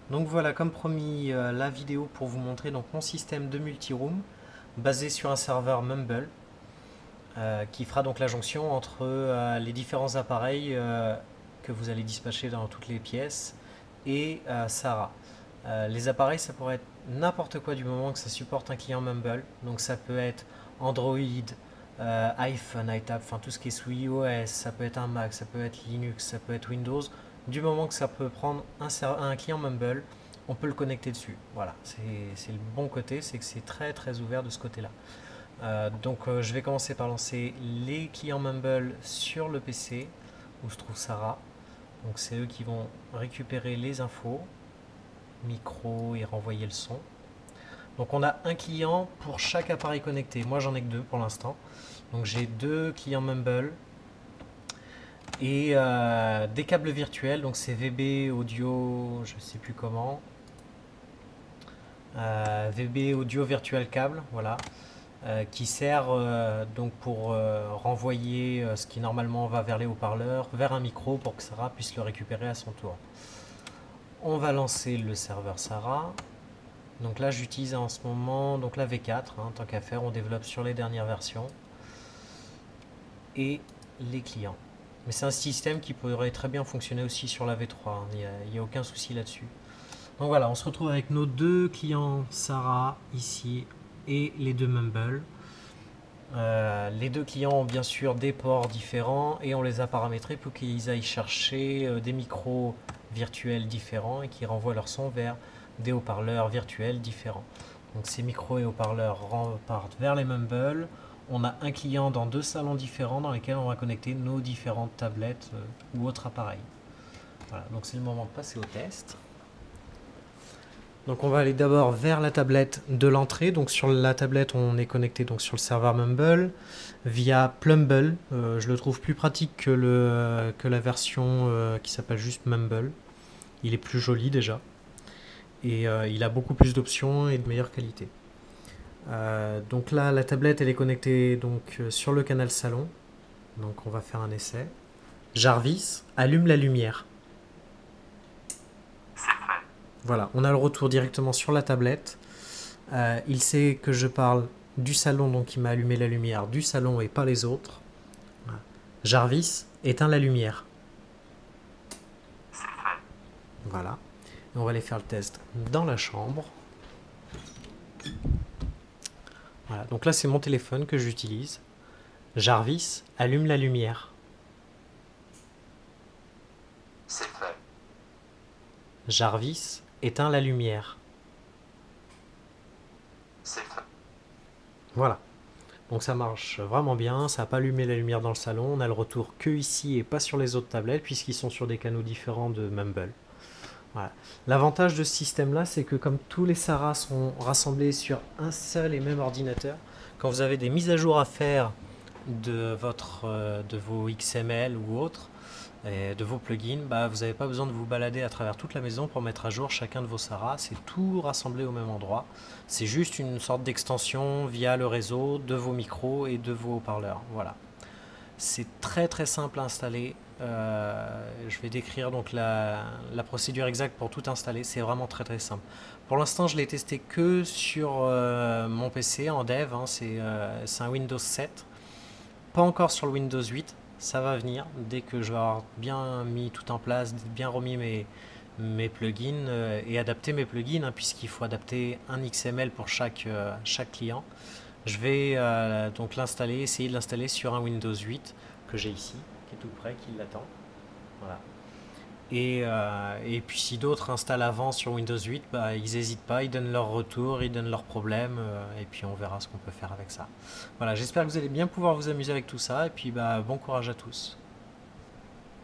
Donc voilà, comme promis, la vidéo pour vous montrer donc mon système de multi-room basé sur un serveur Mumble qui fera donc la jonction entre les différents appareils que vous allez dispatcher dans toutes les pièces et Sarah. Les appareils, ça pourrait être n'importe quoi du moment que ça supporte un client Mumble. Donc ça peut être Android, iPhone, iTab, enfin tout ce qui est sous iOS, ça peut être un Mac, ça peut être Linux, ça peut être Windows. Du moment que ça peut prendre un client Mumble, on peut le connecter dessus. Voilà, c'est le bon côté, c'est que c'est très très ouvert de ce côté-là. Je vais commencer par lancer les clients Mumble sur le PC où se trouve Sarah. Donc c'est eux qui vont récupérer les infos, micro et renvoyer le son. Donc on a un client pour chaque appareil connecté. Moi j'en ai que deux pour l'instant. Donc j'ai deux clients Mumble et des câbles virtuels. Donc c'est VB audio, je sais plus comment. VB audio virtual câble, voilà. Qui sert donc pour renvoyer ce qui normalement va vers les haut-parleurs, vers un micro pour que Sarah puisse le récupérer à son tour. On va lancer le serveur Sarah. Donc là j'utilise en ce moment donc la V4, hein, tant qu'à faire, on développe sur les dernières versions. Et les clients. Mais c'est un système qui pourrait très bien fonctionner aussi sur la V3, hein, il n'y a aucun souci là-dessus. Donc voilà, on se retrouve avec nos deux clients Sarah ici et les deux Mumble. Les deux clients ont bien sûr des ports différents et on les a paramétrés pour qu'ils aillent chercher des micros virtuels différents et qui renvoient leur son vers des haut-parleurs virtuels différents. Donc ces micros et haut-parleurs partent vers les Mumble. On a un client dans deux salons différents dans lesquels on va connecter nos différentes tablettes ou autres appareils. Voilà, donc c'est le moment de passer au test. Donc on va aller d'abord vers la tablette de l'entrée. Donc sur la tablette, on est connecté donc sur le serveur Mumble via Plumble. Je le trouve plus pratique que la version qui s'appelle juste Mumble. Il est plus joli déjà. Et il a beaucoup plus d'options et de meilleure qualité. Donc là, la tablette, elle est connectée donc, sur le canal salon. Donc on va faire un essai. Jarvis, allume la lumière. Voilà, on a le retour directement sur la tablette. Il sait que je parle du salon, donc il m'a allumé la lumière du salon et pas les autres. Voilà. Jarvis, éteins la lumière. Voilà. Et on va aller faire le test dans la chambre. Voilà, donc là c'est mon téléphone que j'utilise. Jarvis, allume la lumière. C'est fait. Jarvis, éteins la lumière. C'est fait. Voilà. Donc ça marche vraiment bien, ça n'a pas allumé la lumière dans le salon, on a le retour que ici et pas sur les autres tablettes puisqu'ils sont sur des canaux différents de Mumble. Voilà. L'avantage de ce système-là, c'est que comme tous les Sarah sont rassemblés sur un seul et même ordinateur, quand vous avez des mises à jour à faire de vos XML ou autres, et de vos plugins, vous n'avez pas besoin de vous balader à travers toute la maison pour mettre à jour chacun de vos Sarah. C'est tout rassemblé au même endroit. C'est juste une sorte d'extension via le réseau de vos micros et de vos haut-parleurs. Voilà. C'est très très simple à installer. Je vais décrire donc la procédure exacte pour tout installer. C'est vraiment très très simple. Pour l'instant, je l'ai testé que sur mon PC en dev. Hein, c'est un Windows 7. Pas encore sur le Windows 8. Ça va venir dès que je vais avoir bien mis tout en place, bien remis mes plugins et adapter mes plugins, hein, puisqu'il faut adapter un XML pour chaque client. Je vais donc l'installer, essayer de l'installer sur un Windows 8 que j'ai ici, qui est tout prêt, qui l'attend. Voilà. Et puis si d'autres installent avant sur Windows 8, ils n'hésitent pas, ils donnent leur retour, ils donnent leurs problèmes, et puis on verra ce qu'on peut faire avec ça. Voilà, j'espère que vous allez bien pouvoir vous amuser avec tout ça, et puis bon courage à tous.